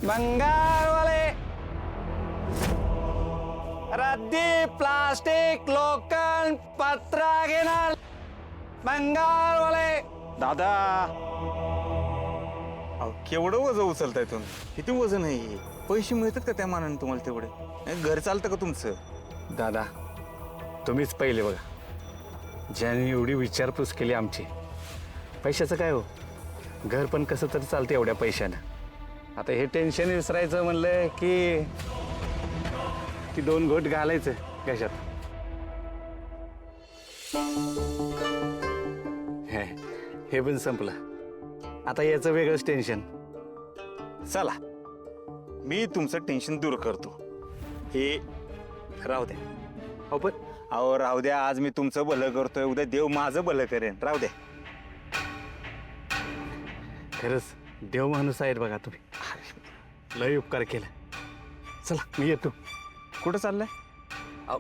बंगारवाले रद्दी प्लास्टिक लोखंड पत्रा घेणार बंगारवाले. दादा अहो, केवढं वजन उचलताय तुम्ही? किती वजन आहे? पैसे मिळतात का त्या मानाने तुम्हाला तेवढे? नाही, घर चालतं का तुमचं? दादा तुम्हीच पहिले बघा, ज्याने एवढी विचारपूस केली आमची. पैशाचं काय हो, घर पण कसं तरी चालतं एवढ्या पैशानं. आता हे टेन्शन विसरायचं म्हणलं की 2 घोट घालायचं कशात. हे पण संपलं. आता याचं वेगळंच टेन्शन. चला मी तुमचं टेन्शन दूर करतो. हे राहू द्या. हो पण अहो राहू द्या, आज मी तुमचं भलं करतोय, उद्या देव माझं भलं करेन. राहू द्या. खरंच देव माणूस आहेत बघा तुम्ही. लय उपकार केला. चला मी येतो. कुठं चाललंय? अहो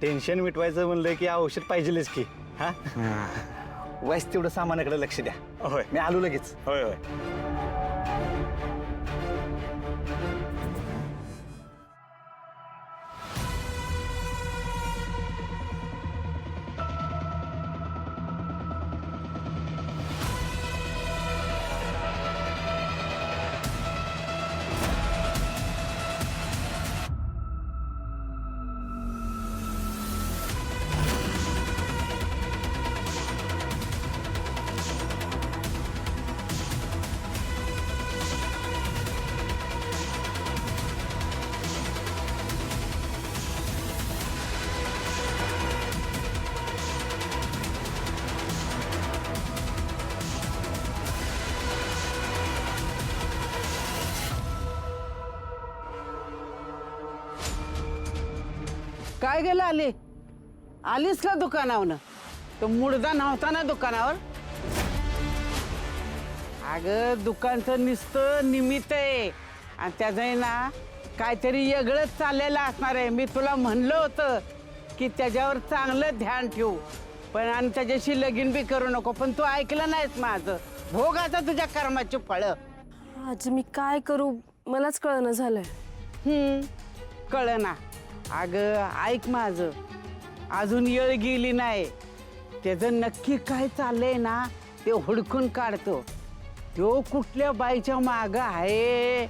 टेन्शन मिटवायचं म्हणलं की औषध पाहिजेलच की. हा वाईस तेवढं सामानाकडे लक्ष द्या. होय मी आलो लगेच. होय होय. काय गेलं आलीस का दुकानावर? तो मुडदा नव्हता ना दुकानावर? अगं दुकानचं नुसतं निमित्त आहे आणि त्याचं ना काहीतरी वेगळंच चाललेलं असणार आहे. मी तुला म्हणलं होतं की त्याच्यावर चांगलं ध्यान ठेवू, पण आणि त्याच्याशी लगीन बी करू नको, पण तू ऐकलं नाहीस माझं. भोग आता तुझ्या कर्माची फळं. आज मी काय करू मलाच कळणं झालंय. कळना. अगं ऐक माझं, अजून येळ गेली नाही. त्याचं नक्की काय चाललंय ना ते हुडकून काढतो. तो कुठल्या बाईच्या मागं आहे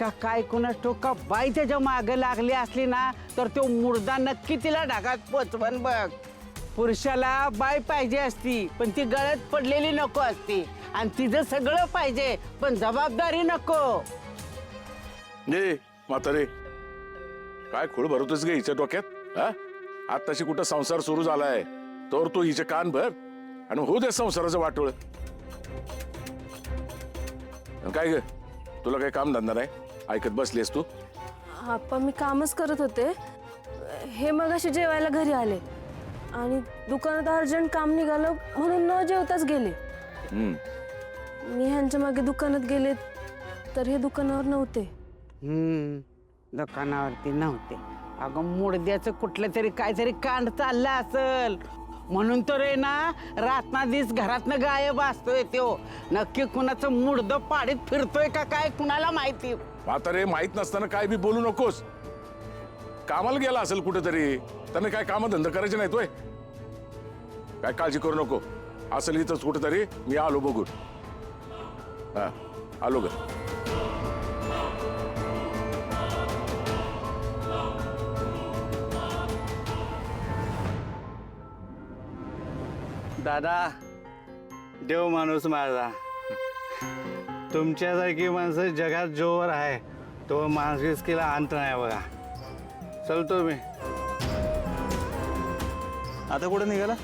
का काय कोणास ठाऊक. का बाई त्याच्या मागं लागली असली ना तर तो मुर्दा नक्की तिला ढगात पोचवन बघ. पुरुषाला बाई पाहिजे असती पण ती गळ्यात पडलेली नको असती, आणि तिचं सगळं पाहिजे पण जबाबदारी नको. ने म्हातारे काय खूळ भरवतोस गे हिच्या डोक्यात? हा आताशी कुठं संसार सुरू झालाय तर तू हिचे कान भर आणि होऊ दे संसाराचं वाटोळ. काय ग तुला काही काम धंदा नाही, ऐकत बसलीस तू? आप्पा मी कामच करत होते. हे मगाशी जेवायला घरी आले आणि दुकानात अर्जंट काम निघालं म्हणून न जेवताच गेले. मी ह्यांच्या मागे दुकानात गेले तर हे दुकानावर नव्हते. दुकानावरती नव्हते. अगं मुडद्याचं कुठलं तरी काहीतरी कांड चाललं असल म्हणून तर आहे ना रातना दिस घरातनं गायब असतोय. तो नक्की कुणाचं मुडदं पाडीत फिरतोय का काय कुणाला माहिती. म्हातारे माहित नसताना काय बी बोलू नकोस. कामाला गेला असेल कुठेतरी, त्याने काय काम धंदा करायचे नाही तोय. काय काळजी करू नको, असेल इथंच कुठेतरी. मी आलो बघून. हा आलो ग. दादा देव माणूस माझा. तुमच्यासारखी माणसं जगात जोवर आहे तो माणुसकीला अंत नाही बघा. चलतो मी. आता कुठं निघाला?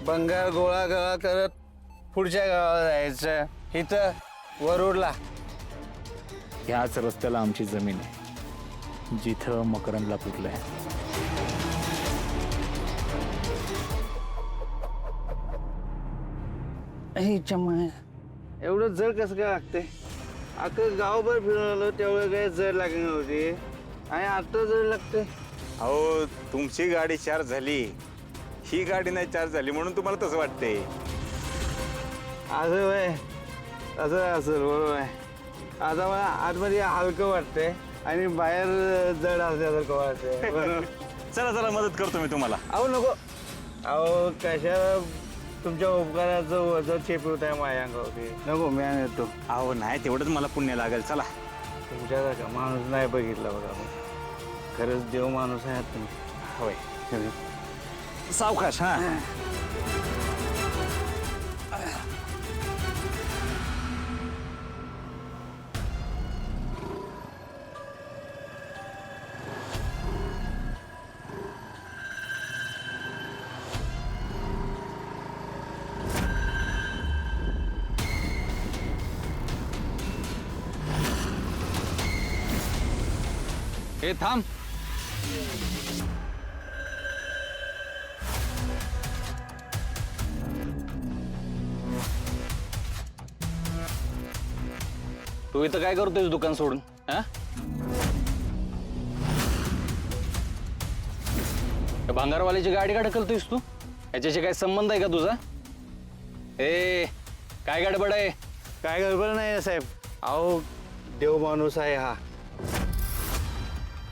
बंगार गोळा गोळा करत पुढच्या गावाला जायचं. इथं वरुडला. ह्याच रस्त्याला आमची जमीन आहे जिथं मकरंदला पुरलंय. एवढं जड कसं काय लागते? अख्खं गावभर फिरवलं तेवढं काय जड लागली नव्हती आणि आता जड लागते. अहो तुमची गाडी चार्ज झाली, ही गाडी नाही चार्ज झाली म्हणून तुम्हाला तसं वाटतंय. असं वय असं असेल बरोबर आहे. आता मला आतमध्ये हलकं वाटतंय आणि बाहेर जड असल्यासारखं वाटतंय बरोबर. चला चला मदत करतो मी तुम्हाला. अहो नको. अहो कशा तुमच्या उपकाराचं वजन चेपवत आहे माझ्या अंगावरती. नको मी आणतो. अहो नाही तेवढंच मला पुण्य लागेल. चला. तुमच्यासारखा माणूस नाही बघितला बघा मी. खरंच देव माणूस आहे तुम्ही. होय. सावकाश. हा हे थांब. तू इथं काय करतोयस दुकान सोडून? हा? त्या भांगारवाल्याची गाडी का ढकलतोयस तू? याच्याशी काय संबंध आहे का तुझा? ए काय गडबड आहे? काय गडबड नाही साहेब. अहो देव माणूस आहे हा.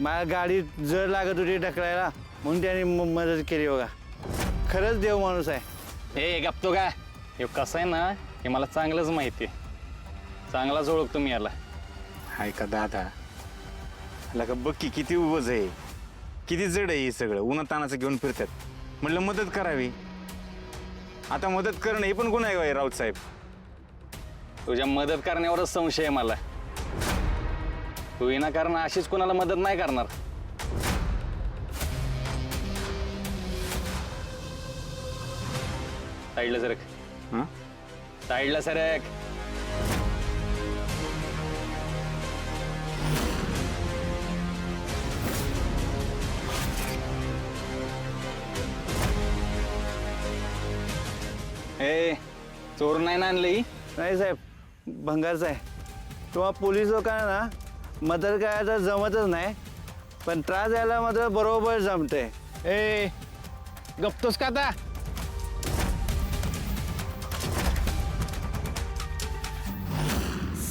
माझ्या गाडीत जड लागत होती ढकलायला म्हणून त्याने मदत केली बघा. खरंच देव माणूस आहे. ए गप्तो काय? हे कसं आहे ना हे मला चांगलंच माहिती आहे. चांगलाच ओळखतो मी याला. हाय का दादा. का बघ की किती उभच आहे, किती जड आहे हे सगळं. उन्हा तानाचं घेऊन फिरतात. म्हटलं मदत करावी. आता मदत करणं हे पण गुन्हा आहे राऊत साहेब. तुझ्या मदत करण्यावरच संशय आहे मला. तू विनाकारण अशीच कोणाला मदत नाही करणार. साईडला सरक. हं? साईडला सरक. ए चोर नाही ना आणलं ही? नाही साहेब भंगारचा आहे. किंवा पोलीस लोकांना ना मदत करायला जमतच नाही पण त्रास द्यायला मात्र बरोबर जमते. ए गप्तोस का आता?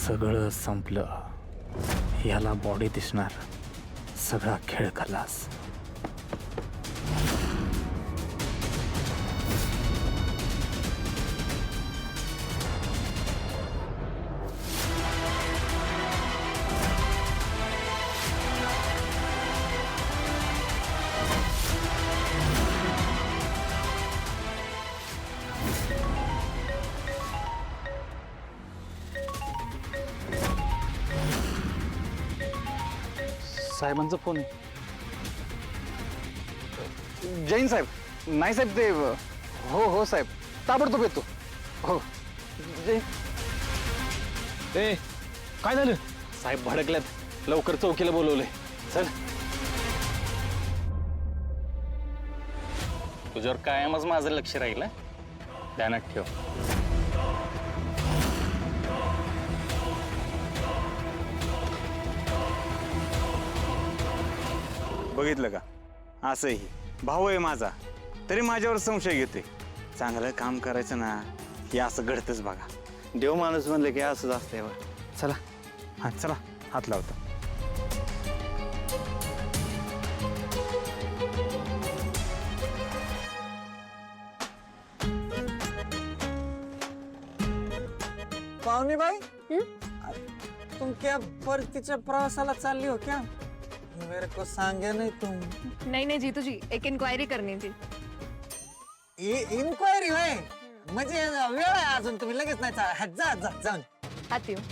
सगळं संपलं. याला बॉडी दिसणार. सगळा खेळ खलास. साहेबांचा फोन आहे. जैन साहेब. नाही साहेब ते हो हो साहेब ताबडतोब येतो. हो जैन. ए काय झालं? साहेब भडकल्यात. लवकर चौकीला बोलवलंय. चल. तुझ्यावर कायमच माझं लक्ष राहील. ध्यानात ठेव. बघितलं का? असंही भाऊ आहे माझा तरी माझ्यावर संशय घेते. चांगलं काम करायचं ना हे असं घडतंच बघा. देव माणूस म्हणलं की असंच असतंय बघा. चला. हा चला हात लावतो. पाहुणे बाई तुम क्या परतीच्या प्रवासाला चालली हो क्या? मेरे को सांगे नहीं तुम. नहीं नहीं जीतू जी एक इंक्वायरी करनी थी. इन्क्वायरी होय म्हणजे वेळ आहे अजून. तुम्ही लगेच नाही जा जा जाऊन. आती हूँ.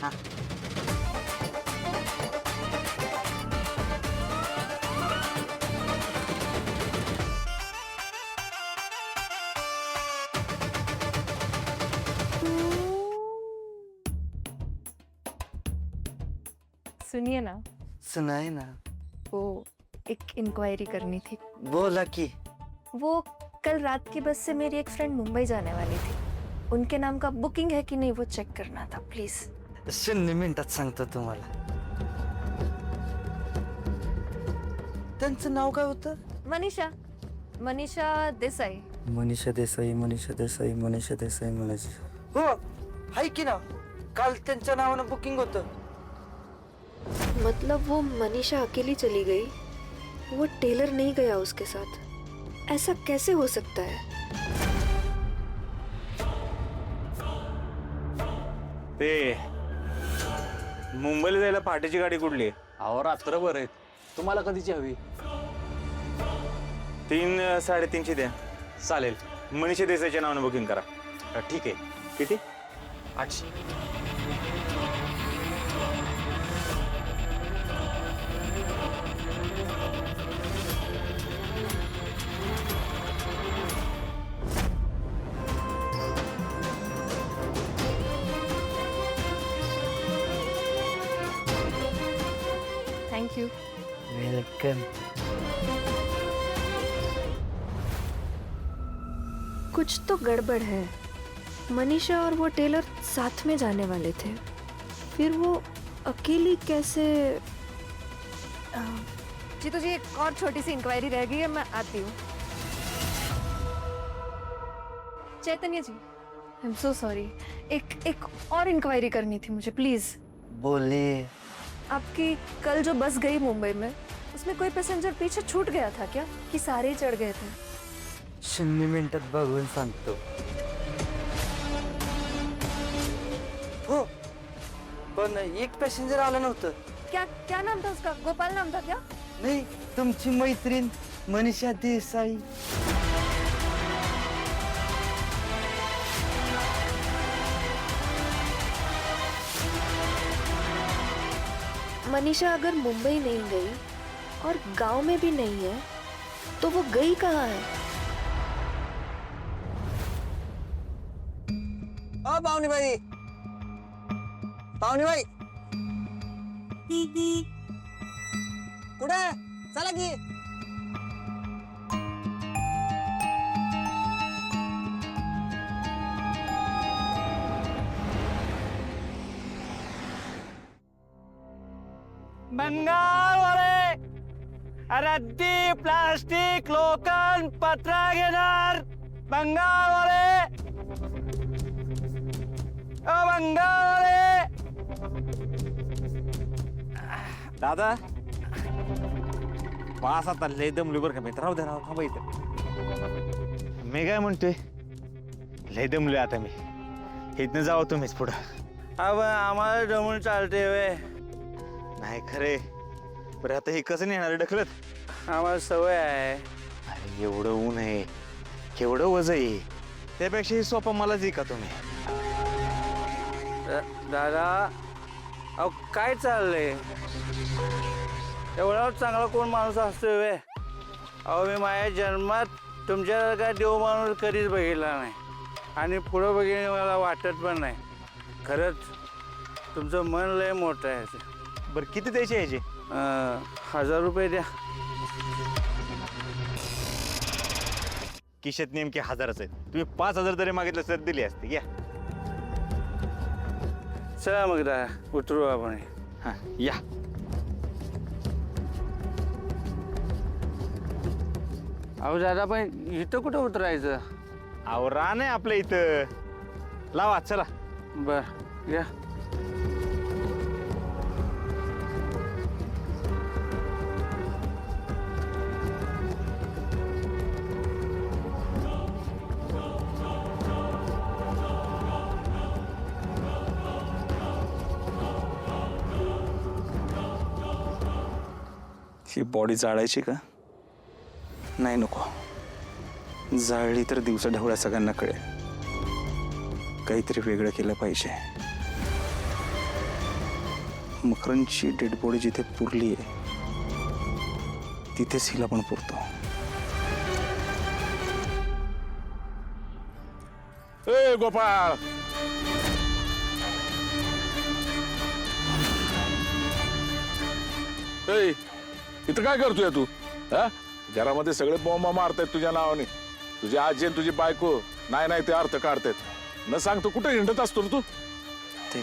सुनिए ना. सुनाई ना. वो एक इंक्वायरी करनी थी. बोला की. वो कल रात की बस से मेरी एक फ्रेंड मुंबई जाने वाली थी. उनके नाम का बुकिंग है कि नहीं वो चेक करना था प्लीज. 0 मिनिटात सांगतो तुम्हाला. त्यांचं नाव काय होतं? मनीषा. मनीषा देसाई. मनीषा देसाई. हो हाय की ना. काल त्यांच्या नावानं बुकिंग होतं. मतलब वो मनीषा अकेली चली गई, वो टेलर नहीं गया उसके साथ? ऐसा कैसे हो सकता है? ते मुंबईला जायला पहाटेची गाडी कुठली आहे? अहो रात्रभर आहेत, तुम्हाला कधीची हवी? 3 3:30ची द्या. चालेल. मनीषा देसाईच्या नावाने बुकिंग करा. ठीक आहे. किती? 800. Thank you. वेलकम. कुछ तो गड़बड़ है. मनीषा और वो टेलर साथ में जाने वाले थे, फिर वो अकेली कैसे? जी तो जी एक और छोटी सी इंक्वायरी रह गई है, मैं आती हूँ. Chaitanya ji, I am so sorry, एक और इंक्वायरी करनी थी मुझे, प्लीज. बोलिए. आपकी कल जो बस गई मुंबई में, उसमें कोई पैसेंजर पीछे छूट गया था क्या, कि सारे ही चढ़ गए थे? 0 मिनिटात बघून सांगतो. हो, पण एक पॅसेंजर आलं नव्हतं. क्या क्या नाम था उसका? गोपाल नाम था क्या? नाही, तुमची मैत्रीण मनीषा देसाई. मनीषा अगर मुंबई नहीं गई और गांव में भी नहीं है, तो वो गई कहाँ है? ओ पाहुणेबाई, पाहुणेबाई, कुठे? चला की. बंगालवाले, रद्दी प्लास्टिक लोखंड पत्रा घेणार. बंगालवाले, ओ बंगालवाले. दादा पास आता लय दमली बरं का मित्र. राहू दे, राहू थांबा इथं. मी काय म्हणतोय, लय दमलोय आता मी. इथनं जावं तुम्हीच पुढं. अब आम्हाला जमून चालते वे. नाही खरे. बरं आता हे कसं नेणार ढकलत? आम्हाला सवय आहे. अरे एवढं ऊन आहे, केवढं वज आहे. त्यापेक्षा हे सोपा मलाच का तुम्ही. दादा, अहो काय चाललंय? एवढा चांगला कोण माणूस असतोय वे? अहो मी माझ्या जन्मात तुमच्यासारखा देव माणूस कधीच बघितला नाही, आणि पुढं बघितलं मला वाटत पण नाही. खरंच तुमचं मन लय मोठं आहे. बरं किती द्यायचे यायचे? 1000 रुपये द्या. किशेत नेमके 1000च आहेत. तुम्ही 5000 जरी मागितलं तर दिली असते. घ्या. चला मग दादा, उतरू आपण. हा या. अहो दादा, पण इथं कुठं उतरायचं? अहो रान आहे आपल्या इथं. लावा चला. बर या. ही बॉडी जाळायची का? नाही, नको. जाळली तर दिवसा ढवळ्या सगळ्यांना कळेल. काहीतरी वेगळं केलं पाहिजे. मकरंदची डेड बॉडी जिथे पुरली आहे तिथेच हिला पण पुरतो. ए गोपाळ, ए इथं काय करतोय तू? हा, घरामध्ये सगळे बॉम्बा मारतायत तुझ्या नावाने. तुझी आजी आणि तुझी बायको नाही नाही ते अर्थ काढतायत. न सांगतो कुठे हिंडत असतो रे तू? ते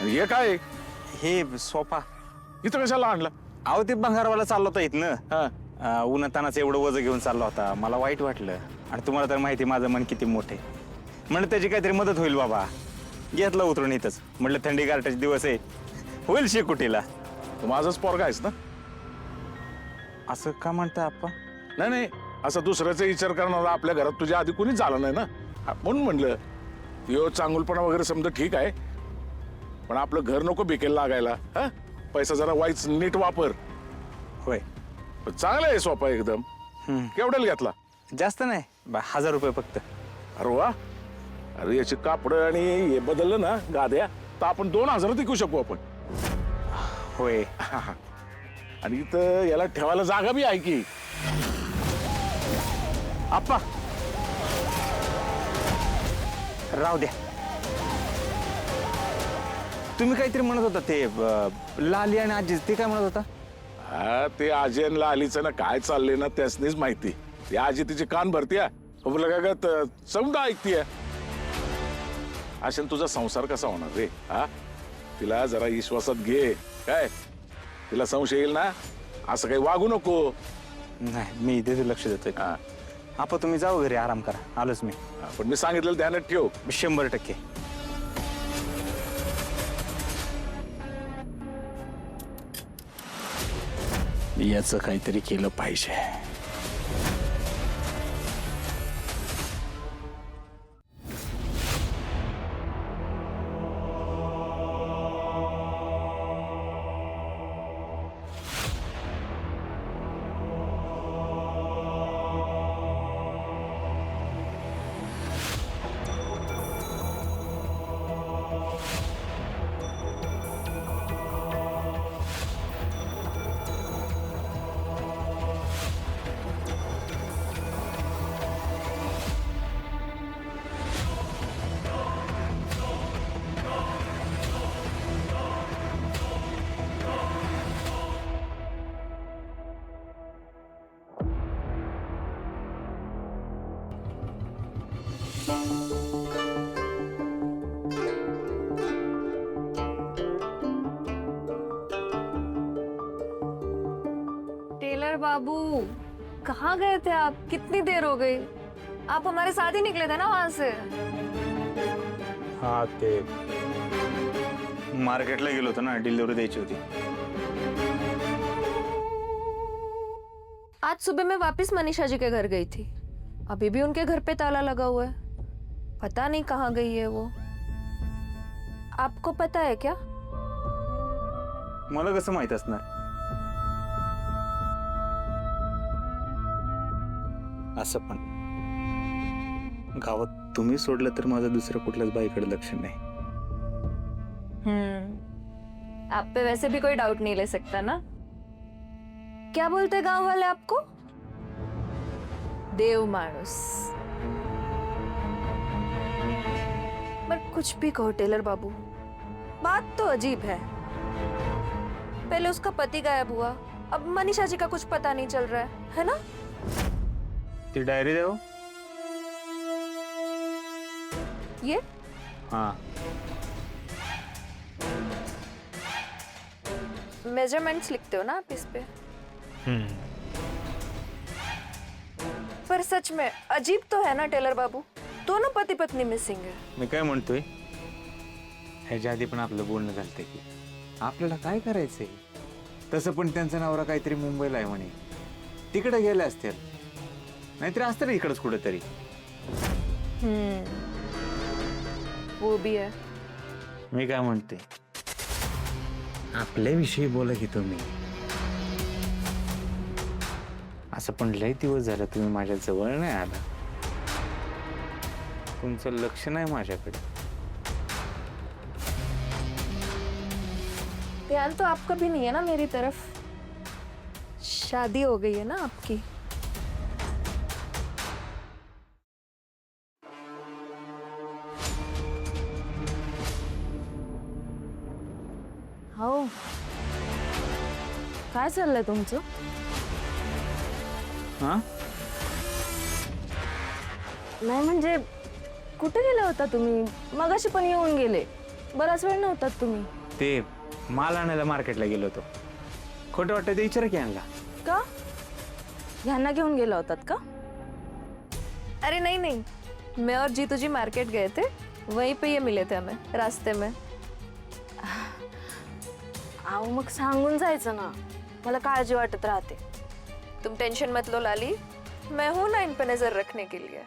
आणि हे काय? हे सोफा इथं कशाला आणला? अहो ते भंगारवाला चालला होता इथनं. हा, उन्हातानाचं एवढं वजन घेऊन चालला होता. मला वाईट वाटलं, आणि तुम्हाला तर माहिती माझं मन किती मोठे. म्हणलं त्याची काहीतरी मदत होईल बाबा. घेतलं उतरून इथंच. म्हटलं थंडी गारठ्याचे दिवस आहे, होईल शेकोटीला. तू माझाच पोरगा आहेस ना? असं का म्हणता आप्पा? नाही नाही, असं दुसऱ्याचा विचार करणारा आपल्या घरात तुझ्या आधी कोणीच झालं नाही ना. म्हणून म्हणलं यो चांगुलपणा वगैरे समजा ठीक आहे, पण आपलं घर नको बिकेल लागायला. हा, पैसा जरा वाईच नीट वापर. होय. पण चांगला आहे सोपा एकदम. केवढ्याला घेतला? जास्त नाही, 1000 रुपये फक्त. अरे वा. अरे याची कापड आणि हे बदललं ना गाद्या, तर आपण 2000 विकू शकू आपण. होय. आणि इथं याला ठेवायला जागा बी आहे की. आप्पा राहू द्या. तुम्ही काहीतरी म्हणत होता ते लाली आणि आजी, ते काय म्हणत होता? हा, ते आजी आणि लालीचं ना काय चाललंय ना त्यासनीच माहिती. ती आजी तिचे कान भरतीया, काय समजा ऐकतीय. अशाने तुझा संसार कसा होणार रे? हा, तिला जरा विश्वासात घे. काय तिला संशय येईल ना, असं काही वागू नको. नाही, मी इथे लक्ष देतोय. आप्पा तुम्ही जाऊ घरी, आराम करा, आलोच मी. पण मी सांगितलेलं ध्यानात ठेव. 100%. याचं काहीतरी केलं पाहिजे. टेलर बाबू, कहाँ गए थे आप? कितनी देर हो गई? आप हमारे साथ ही निकले थे ना वहां से? हा, ते मार्केटला गेलो होतो ना, डिलिव्हरी द्यायची होती. आज सुबह मैं वापस मनीषा जी के घर गई थी. अभी भी उनके घर पे ताला लगा हुआ है. पता नहीं कहाँ गई है वो. आपको पता है क्या? मला कसं माहित असणार? असं पण गावात तुम्ही सोडलं तर माझं दुसरं कुठल्याच बाईकडे लक्ष नाही. आप पे वैसे भी कोई डाउट नहीं ले सकता ना. क्या बोलते गांव वाले आपको? देव मानुस. पर कुछ भी कहो टेलर बाबू, बात तो अजीब है. पहले उसका पति गायब हुआ, अब मनीषा जी का कुछ पता नहीं चल रहा है ना? ती डायरी देव. ये हाँ, मेजरमेंट्स लिखते हो ना आप इस पे? पर सच में अजीब तो है ना टेलर बाबू. दोनों पति पत्नी मिसिंग है. मी काय म्हणतोय, ह्याच्या आधी पण आपलं बोलणं झालंय की आपल्याला काय करायचंय. तसं पण त्यांचा नवरा काहीतरी मुंबईला आहे म्हणे, तिकडे गेले असतील. नाहीतरी असतं ना इकडंच कुठेतरी. वो भी है. मी काय म्हणते, आपल्याविषयी बोला की तुम्ही. असं पण लय दिवस झालं तुम्ही माझ्या जवळ नाही आला. तुमचं लक्ष नाही माझ्याकडे. ध्यान तो आपका भी नहीं है ना मेरी तरफ. शादी हो गई है ना आपकी. हो, काय चाललंय तुमचं? हा, नाही म्हणजे कुठे गेला होता तुम्ही? मगाशी पण येऊन गेले, बराच वेळ नव्हतात तुम्ही. ते माल आणायला मार्केटला गेलो होतो. खोटं वाटतं ते विचार की आणला. का? ह्यांना घेऊन गेला होतात का? अरे नहीं नहीं, मैं और जीतू जी मार्केट गए थे, वहीं पे ये मिले थे हमें रास्ते में. अहो मग सांगून जायचं ना, मला काळजी वाटत राहते. तुम टेंशन मत लो लाली, मैं हूं ना इन पे नजर रखने के लिए.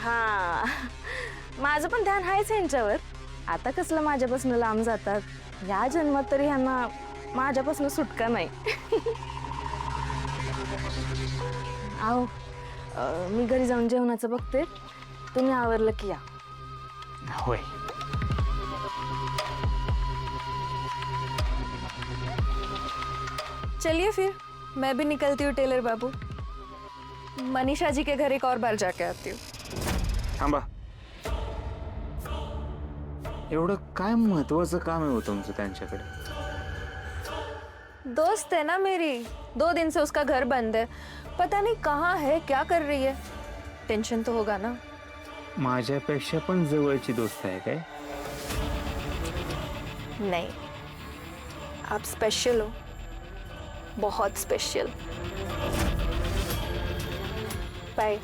हा, माझं पण ध्यान आहेच यांच्यावर. आता कसलं माझ्यापासून लांब जातात, या जन्मात तरी ह्यांना माझ्यापासून सुटका नाही. अहो मी घरी जाऊन जेवणाचं बघते, तुम्ही आवरलं की या. होय. चलिए फिर मैं भी निकलती हूँ टेलर बाबू. मनीषा जी के घर एक और बार जाके आती हूँ. थांबा. एवढं काय महत्वाचं काम आहे हो तुमचं त्यांच्याकडे? दोस्त है ना मेरी, 2 दिन से उसका घर बंद है, पता नहीं कहाँ है, क्या कर रही है. टेंशन तो होगा ना. माझ्यापेक्षा पण जवळची दोस्त आहे काय? नहीं, आप स्पेशल हो, बहुत स्पेशल. बाय.